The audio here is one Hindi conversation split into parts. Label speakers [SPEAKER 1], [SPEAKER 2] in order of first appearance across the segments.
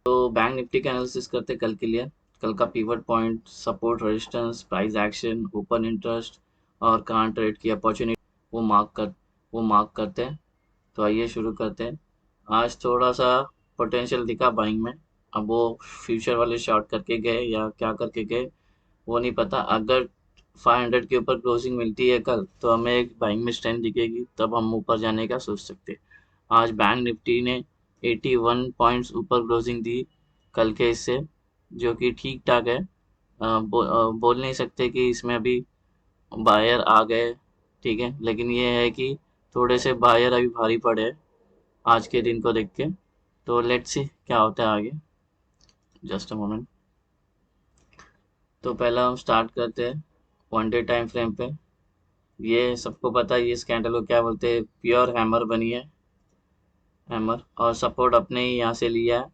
[SPEAKER 1] तो बैंक निफ्टी का एनालिसिस करते कल के लिए। कल का pivot point, support, resistance, price action, open interest और कहाँ ट्रेड की अपॉर्चुनिटी वो मार्क कर वो मार्क करते हैं। तो आइए शुरू करते हैं। आज थोड़ा सा पोटेंशियल दिखा बाइंग में। अब वो फ्यूचर वाले शॉर्ट करके गए या क्या करके गए वो नहीं पता। अगर 500 के ऊपर क्लोजिंग मिलती है कल तो हमें एक बाइंग में स्ट्रेंथ दिखेगी, तब हम ऊपर जाने का सोच सकते हैं। आज बैंक निफ्टी ने 81 पॉइंट्स ऊपर क्लोजिंग दी कल के इससे, जो कि ठीक ठाक है। बोल नहीं सकते कि इसमें अभी बायर आ गए, ठीक है, लेकिन ये है कि थोड़े से बायर अभी भारी पड़े हैं आज के दिन को देख के। तो लेट्स सी क्या होता है आगे। Just a moment. तो पहला हम स्टार्ट करते हैं वन डे टाइम फ्रेम पे। ये सबको पता है, ये स्कैंडल को क्या बोलते हैं, प्योर हैमर बनी है। हैमर और सपोर्ट अपने ही यहाँ से लिया है,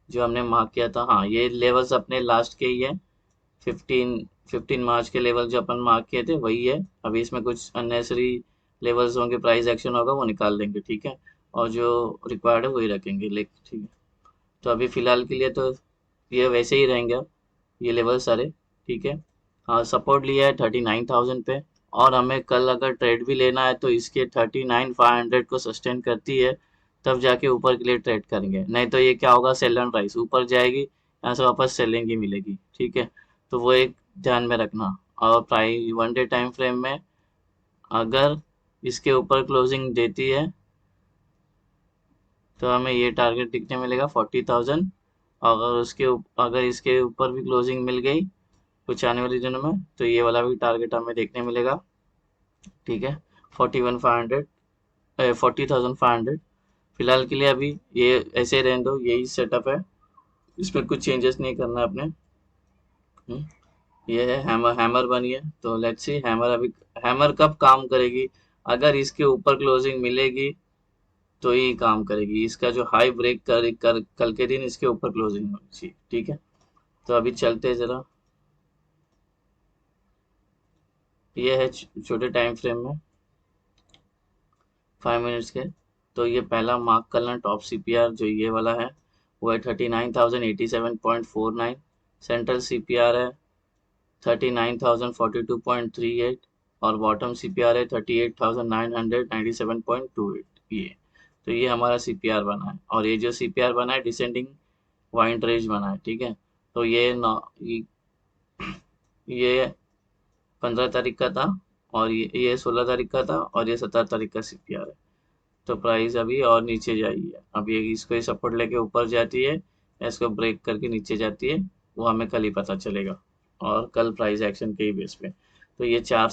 [SPEAKER 1] जो हमने मार्क किया था। हाँ, ये लेवल्स अपने लास्ट के ही है। 15 मार्च के लेवल जो अपन मार्क किए थे वही है। अभी इसमें कुछ अननेसरी लेवल्स होंगे, प्राइस एक्शन होगा वो निकाल देंगे, ठीक है। और जो रिक्वायर्ड है वही रखेंगे, लेकिन ठीक है। तो अभी फिलहाल के लिए तो ये वैसे ही रहेंगे ये लेवल सारे, ठीक है। हाँ, सपोर्ट लिया है 39,000 पे। और हमें कल अगर ट्रेड भी लेना है तो इसके 39,500 को सस्टेन करती है, तब जाके ऊपर के लिए ट्रेड करेंगे। नहीं तो ये क्या होगा, सेल एंड राइस ऊपर जाएगी, यहाँ से वापस सेलिंग ही मिलेगी, ठीक है। तो वो एक ध्यान में रखना। और price one day time frame में अगर इसके ऊपर क्लोजिंग देती है तो हमें ये टारगेट दिखने मिलेगा 40,000। अगर इसके ऊपर भी क्लोजिंग मिल गई कुछ आने वाले दिनों में तो ये वाला भी टारगेट हमें देखने मिलेगा, ठीक है। 40,500 फिलहाल के लिए अभी ये ऐसे ही रहने दो, यही सेटअप है, इसमें कुछ चेंजेस नहीं करना है अपने। हम्म, ये है हैमर, हैमर बनी है तो लेट्स सी हैमर अभी हैमर कब काम करेगी। अगर इसके ऊपर क्लोजिंग मिलेगी तो ही काम करेगी। इसका जो हाई ब्रेक कर कल के दिन इसके ऊपर क्लोजिंग होनी चाहिए, ठीक है। तो अभी चलते हैं जरा। ये है छोटे टाइम फ्रेम में 5 मिनट्स के। तो ये पहला मार्क करना टॉप सीपीआर जो ये वाला है वो है 39,087.49। सेंट्रल सीपीआर है 39,042.38 और बॉटम सीपीआर है 38,997.28। ये तो ये हमारा सीपीआर बना है, और ये जो सीपीआर बना है डिसेंडिंग वाइंड रेंज बना है, ठीक है। तो ये 15 तारीख का था, और ये 16 तारीख का था, और ये 17 तारीख का सीपीआर है। तो प्राइस अभी और नीचे जाई है। अब ये इसको ही सपोर्ट लेके ऊपर जाती है या इसको ब्रेक करके नीचे जाती है, वो हमें कल ही पता चलेगा, और कल प्राइस एक्शन के ही बेस पे। तो ये चार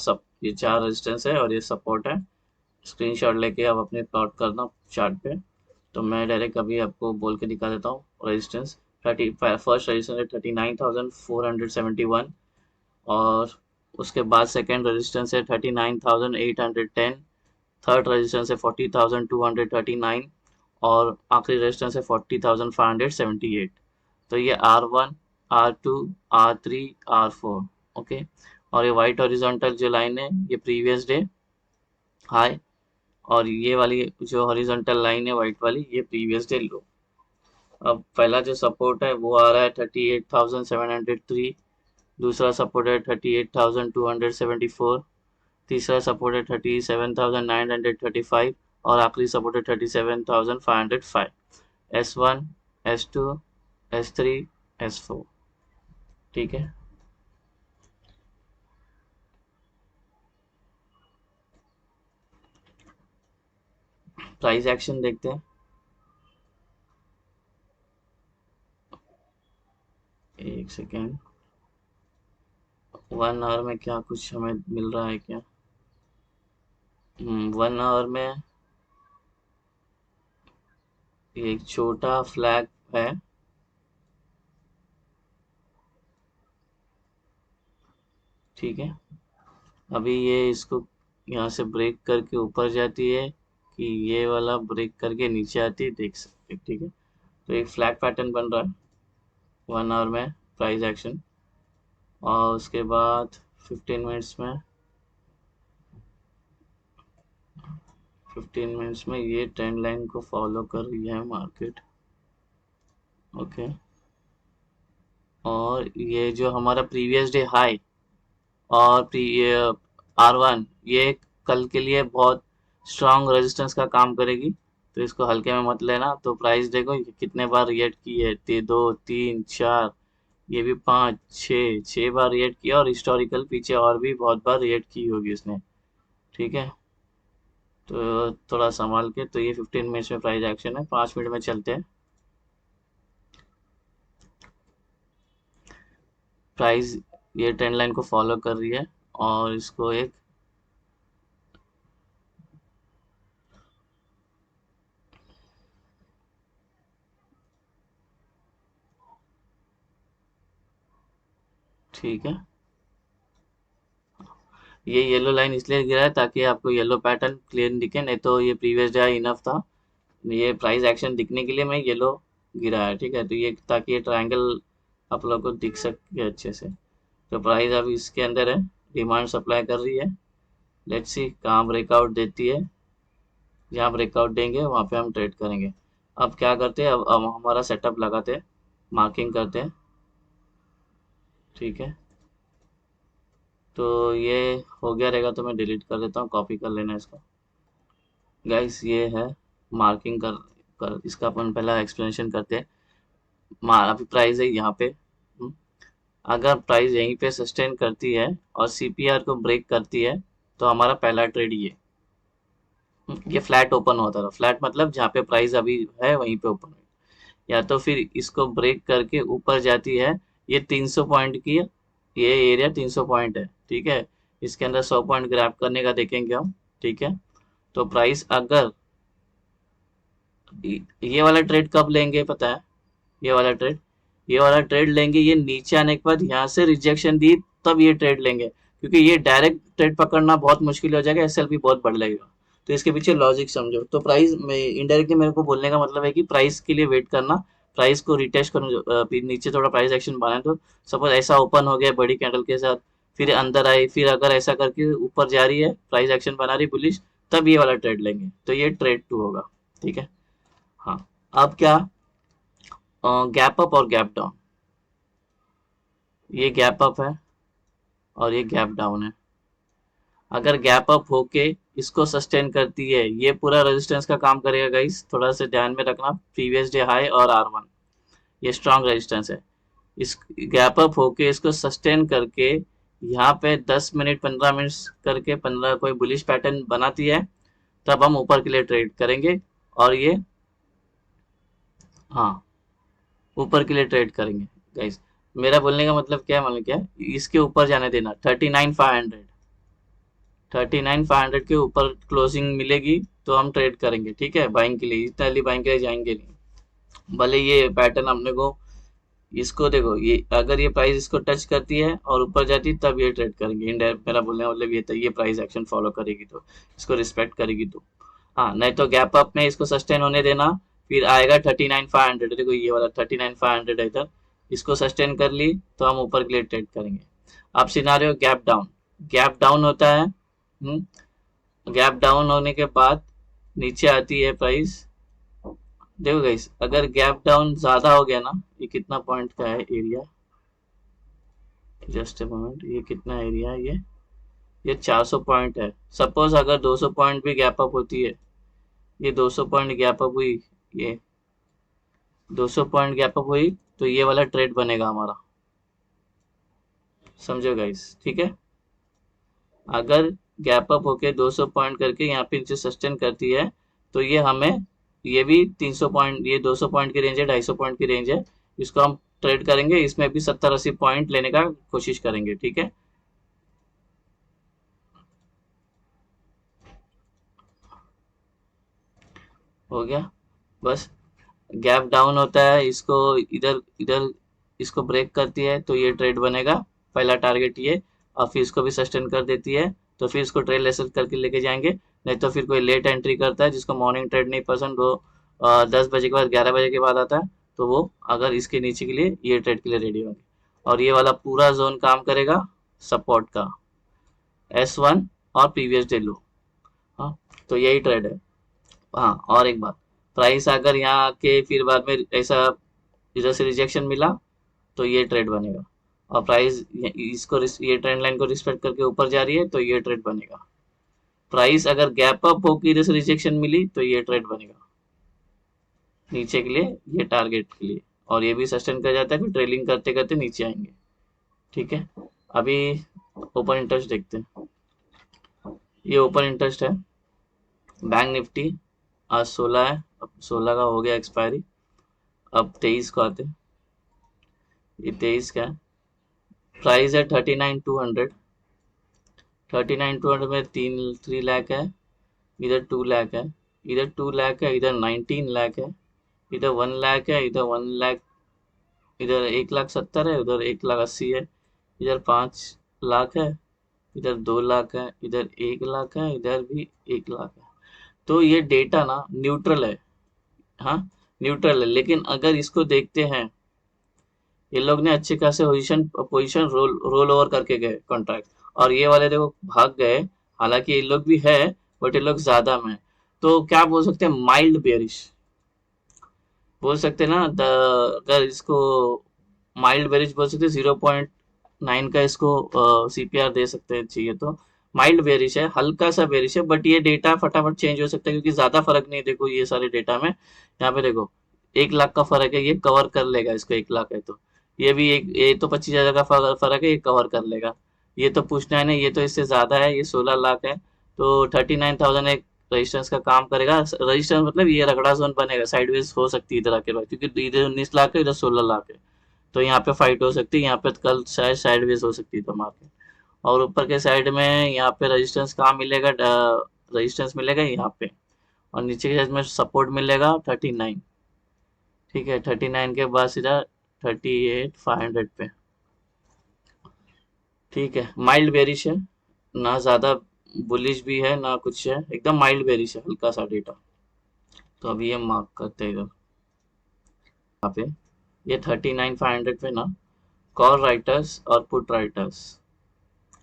[SPEAKER 1] रेजिस्टेंस है और ये सपोर्ट है। स्क्रीनशॉट लेके आप अपने प्लॉट करना चार्ट पे। तो मैं डायरेक्ट अभी आपको बोल के दिखा देता हूँ रेजिस्टेंस। फर्स्ट रेजिस्टेंस है 39,471, और उसके बाद सेकेंड रेजिस्टेंस है 39,810। थर्ड रेजिस्टेंस है 40,239, और आखिरी रेजिस्टेंस है 40,578। तो ये R1, R2, R3, R4, okay. और ये वाइट हॉरिजॉन्टल जो लाइन है ये प्रीवियस डे हाई, और ये वाली जो हॉरिजॉन्टल लाइन है वाइट वाली ये प्रीवियस डे लो। अब पहला जो सपोर्ट है वो आ रहा है 38,703। दूसरा सपोर्ट है 38,274। तीसरा सपोर्ट है 37,935। और आखिरी सपोर्ट है 37,505। S1, S2, S3, S4, ठीक है। प्राइस एक्शन देखते हैं। एक सेकेंड। 1 आवर में क्या कुछ हमें मिल रहा है क्या? 1 आवर में एक छोटा फ्लैग है, ठीक है। अभी ये इसको यहाँ से ब्रेक करके ऊपर जाती है कि ये वाला ब्रेक करके नीचे आती है, देख सकते हैं, ठीक है। तो एक फ्लैग पैटर्न बन रहा है 1 आवर में प्राइस एक्शन। और उसके बाद 15 मिनट्स में 15 मिनट्स में ये ट्रेंड लाइन को फॉलो कर रही है मार्केट, ओके। और ये जो हमारा प्रीवियस डे हाई और R1, ये कल के लिए बहुत स्ट्रांग रेजिस्टेंस का काम करेगी, तो इसको हल्के में मत लेना। तो प्राइस देखो ये कितने बार रिएक्ट की है, 2 3 4, ये भी 5 6 बार रिएक्ट किया, और हिस्टोरिकल पीछे और भी बहुत बार रिएक्ट की होगी उसने। ठीक है, तो थोड़ा संभाल के। तो ये 15 मिनट्स में प्राइस एक्शन है, 5 मिनट में चलते हैं। प्राइस ये ट्रेंड लाइन को फॉलो कर रही है, और इसको एक ठीक है, ये येलो लाइन इसलिए गिरा है ताकि आपको येलो पैटर्न क्लियर दिखे, नहीं तो ये प्रीवियस डे इनफ था। ये प्राइस एक्शन दिखने के लिए मैं येलो गिरा है, ठीक है। तो ये ताकि ये ट्रायंगल आप लोग को दिख सके अच्छे से। तो प्राइस अभी इसके अंदर है, डिमांड सप्लाई कर रही है। लेट्स सी कहाँ ब्रेकआउट देती है। जहाँ ब्रेकआउट देंगे वहाँ पे हम ट्रेड करेंगे। अब क्या करते हैं, अब हमारा सेटअप लगाते हैं, मार्किंग करते हैं। ठीक है, तो ये हो गया रहेगा, तो मैं डिलीट कर देता हूँ, कॉपी कर लेना इसको। गाइस ये है मार्किंग कर इसका अपन पहला एक्सप्लेनेशन करते हैं। अभी प्राइस है यहाँ पे। अगर प्राइस यहीं पे सस्टेन करती है और सीपीआर को ब्रेक करती है, तो हमारा पहला ट्रेड ये फ्लैट ओपन होता था। फ्लैट मतलब जहाँ पे प्राइस अभी है वहीं पे ओपन हुई, या तो फिर इसको ब्रेक करके ऊपर जाती है। ये 300 पॉइंट की, ये एरिया 300 पॉइंट है, ठीक है। इसके अंदर 100 पॉइंट ग्रैब करने का देखेंगे हम, ठीक है। तो प्राइस अगर ये वाला ट्रेड कब लेंगे पता है, ये वाला ट्रेड लेंगे, ये नीचे आने के बाद यहाँ से रिजेक्शन दी, तब ये ट्रेड लेंगे। क्योंकि ये डायरेक्ट ट्रेड पकड़ना बहुत मुश्किल हो जाएगा, एसएलपी बहुत बढ़ लगेगा। तो इसके पीछे लॉजिक समझो। तो प्राइस में इनडायरेक्टली मेरे को बोलने का मतलब है कि प्राइस के लिए वेट करना, प्राइस को रिटेस्ट करो, फिर नीचे थोड़ा प्राइस एक्शन बनाए। तो सपोज ऐसा ओपन हो गया बड़ी कैंडल के साथ, फिर अंदर आई, फिर अगर ऐसा करके ऊपर जा रही है, प्राइस एक्शन बना रही बुलिश, तब ये वाला ट्रेड लेंगे। तो ये ट्रेड 2 होगा, ठीक है। हाँ, अब क्या, गैप अप और गैप डाउन। ये गैप अप है और ये गैप डाउन है। अगर गैप अप होके इसको सस्टेन करती है, ये पूरा रेजिस्टेंस का काम करेगा गाइस, थोड़ा सा ध्यान में रखना। प्रीवियस डे हाई और R1, ये स्ट्रॉन्ग रेजिस्टेंस है। इस गैप अप होके इसको सस्टेन करके यहाँ पे 10 मिनट 15 मिनट करके 15 कोई बुलिश पैटर्न बनाती है, तब हम ऊपर के लिए ट्रेड करेंगे। और ये, हाँ, ऊपर के लिए ट्रेड करेंगे गाइस। मेरा बोलने का मतलब क्या है, मालूम क्या है, इसके ऊपर जाने देना। 39,500, 39,500 के ऊपर क्लोजिंग मिलेगी तो हम ट्रेड करेंगे, ठीक है। बाइंग के लिए इतना जल्दी बाइंग के लिए जाएंगे नहीं, भले ये पैटर्न अपने को, इसको देखो, ये अगर ये प्राइस इसको टच करती है और ऊपर जाती है, तब ये ट्रेड करेंगे। इंडायरेक्ट मेरा बोलने का मतलब ये था, ये प्राइस एक्शन फॉलो करेगी तो इसको रिस्पेक्ट करेगी तो। हाँ, नहीं तो गैप अप में इसको सस्टेन होने देना। फिर आएगा 39,500, देखो ये वाला 39,500 है इधर, इसको सस्टेन कर ली तो हम ऊपर के लिए ट्रेड करेंगे। अब scenario gap down, gap down होता है। गैप डाउन होने के बाद नीचे आती है प्राइस। देखो गाइस, अगर गैप डाउन ज्यादा हो गया ना, ये कितना पॉइंट का है एरिया, जस्ट ए मोमेंट, ये कितना एरिया है, ये 400 पॉइंट है। सपोज अगर 200 पॉइंट भी गैप अप होती है, ये 200 पॉइंट गैप अप हुई, ये 200 पॉइंट गैप अप हुई, तो ये वाला ट्रेड बनेगा हमारा, समझो गाइस, ठीक है। अगर गैप अप होके 200 पॉइंट करके यहाँ पे नीचे सस्टेन करती है, तो ये हमें, ये भी 300 पॉइंट, ये 200 पॉइंट की रेंज है, 250 पॉइंट की रेंज है, इसको हम ट्रेड करेंगे। इसमें भी 70-80 पॉइंट लेने का कोशिश करेंगे, ठीक है। हो गया, बस। गैप डाउन होता है, इसको इधर इधर इसको ब्रेक करती है, तो ये ट्रेड बनेगा, पहला टारगेट ये। और फिर इसको भी सस्टेन कर देती है, तो फिर इसको ट्रेड लेसल करके लेके जाएंगे। नहीं तो फिर कोई लेट एंट्री करता है, जिसको मॉर्निंग ट्रेड नहीं पसंद, वो 10 बजे के बाद, 11 बजे के बाद आता है, तो वो अगर इसके नीचे के लिए, ये ट्रेड के लिए रेडी होंगे। और ये वाला पूरा जोन काम करेगा सपोर्ट का, S1 और प्रीवियस डे लो। हाँ, तो यही ट्रेड है। हाँ, और एक बात, प्राइस अगर यहाँ के फिर बाद में ऐसा इधर से रिजेक्शन मिला, तो ये ट्रेड बनेगा, और प्राइस इसको ये ट्रेंड लाइन को रिस्पेक्ट करके ऊपर जा रही है तो ये ट्रेड बनेगा। प्राइस अगर गैप अप होकर इधर से रिजेक्शन मिली तो ये ट्रेड बनेगा नीचे के लिए, ये टारगेट के लिए, और ये भी सस्टेन कर जाता है, फिर ट्रेलिंग करते करते नीचे आएंगे। ठीक है, अभी ओपन इंटरेस्ट देखते हैं। ये ओपन इंटरेस्ट है बैंक निफ्टी, आज 16 है, अब 16 का हो गया एक्सपायरी, अब 23 को आते हैं। ये 23 का है, प्राइस है 39,200। 39,200 में 3 लाख है, इधर 2 लाख है, इधर 2 लाख है, इधर 19 लाख है, इधर 1 लाख है, इधर 1 लाख, इधर 1,70,000 है, उधर 1,80,000 है, इधर 5 लाख है, इधर 2 लाख है, इधर 1 लाख है, इधर भी 1 लाख है। तो ये डेटा ना न्यूट्रल है, हाँ न्यूट्रल है, लेकिन अगर इसको देखते हैं, ये लोग ने अच्छे खासे पोजीशन पोजीशन रोल ओवर करके गए कॉन्ट्रैक्ट, और ये वाले देखो भाग गए। हालांकि ये लोग भी है, बट ये लोग ज्यादा में, तो क्या बोल सकते हैं, माइल्ड बेरिश बोल सकते हैं ना। अगर इसको माइल्ड बेरिश बोल सकते हैं, 0.9 का इसको सीपीआर दे सकते हैं, चाहिए तो। माइल्ड बेरिश है, हल्का सा बेरिश है, बट ये डेटा फटाफट चेंज हो सकता है क्योंकि ज्यादा फर्क नहीं है। देखो ये सारे डेटा में यहाँ पे देखो 1 लाख का फर्क है, ये कवर कर लेगा इसको, 1 लाख है तो ये भी एक, ये तो 25,000 का फर्क है, ये कवर कर लेगा। ये तो पूछना है ना, ये तो इससे ज्यादा है, ये 16 लाख है, तो 39,000 एक रजिस्टेंस का काम करेगा। रजिस्टेंस मतलब ये रगड़ा जोन बनेगा, साइडवेज हो सकती है इधर आके भाई, क्योंकि इधर 19 लाख है, इधर 16 लाख है, तो यहाँ पे फाइट हो सकती है, यहाँ पे कल शायद साइडवेज हो सकती है तो मार्केट। और ऊपर के साइड में यहाँ पे रेजिस्टेंस कहाँ मिलेगा, रेजिस्टेंस मिलेगा यहाँ पे, और नीचे के साइड में सपोर्ट मिलेगा 39। ठीक है, 39 के बाद सीधा 38,500 पे। ठीक है, माइल्ड बेरिश है, ना ज्यादा बुलिश भी है ना कुछ है, एकदम माइल्ड बेरिश है, हल्का सा डेटा। तो अभी ये मार्क करते हैं इधर, यहाँ पे ये 39,500 पे ना, कॉल राइटर्स और पुट राइटर्स,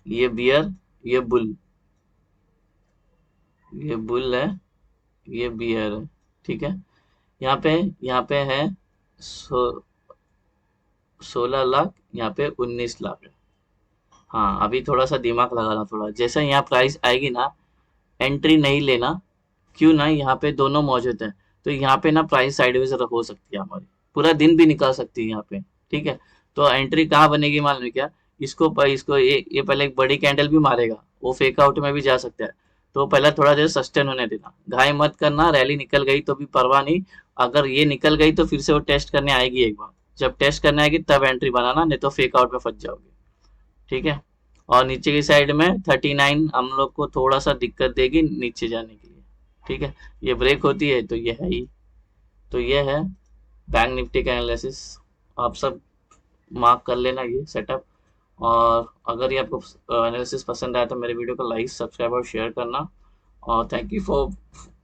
[SPEAKER 1] ये बियर, ये बुल, ये बुल है, ये बियर है। ठीक है, यहाँ पे यहाँ पे है 16 लाख, यहाँ पे 19 लाख है। हाँ, अभी थोड़ा सा दिमाग लगाना, थोड़ा जैसे यहाँ प्राइस आएगी ना, एंट्री नहीं लेना। क्यों ना, यहाँ पे दोनों मौजूद है, तो यहाँ पे ना प्राइस साइडवेज हो सकती है हमारी, पूरा दिन भी निकाल सकती है यहाँ पे। ठीक है, तो एंट्री कहाँ बनेगी मालूम है क्या, इसको ये पहले एक बड़ी कैंडल भी मारेगा, वो फेक आउट में भी जा सकता है, तो पहले थोड़ा देर सस्टेन होने देना, घाई मत करना। रैली निकल गई तो भी परवाह नहीं, अगर ये निकल गई तो फिर से वो टेस्ट करने आएगी एक बार, जब टेस्ट करने आएगी तब एंट्री बनाना, नहीं तो फेक आउट में फंस जाओगे। ठीक है, और नीचे की साइड में 39 हम लोग को थोड़ा सा दिक्कत देगी नीचे जाने के लिए। ठीक है, ये ब्रेक होती है तो ये है ही। तो ये है बैंक निफ्टी का एनालिसिस, आप सब मार्क कर लेना ये सेटअप। और अगर ये आपको एनालिसिस पसंद आया तो मेरे वीडियो को लाइक सब्सक्राइब और शेयर करना, और thank you for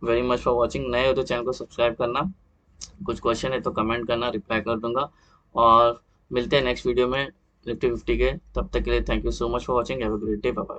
[SPEAKER 1] very much for watching. नए हो तो चैनल को सब्सक्राइब करना, कुछ क्वेश्चन है तो कमेंट करना, रिप्लाई कर दूंगा। और मिलते हैं नेक्स्ट वीडियो में निफ्टी 50 के, तब तक के लिए thank you so much for watching, have a great day, bye bye.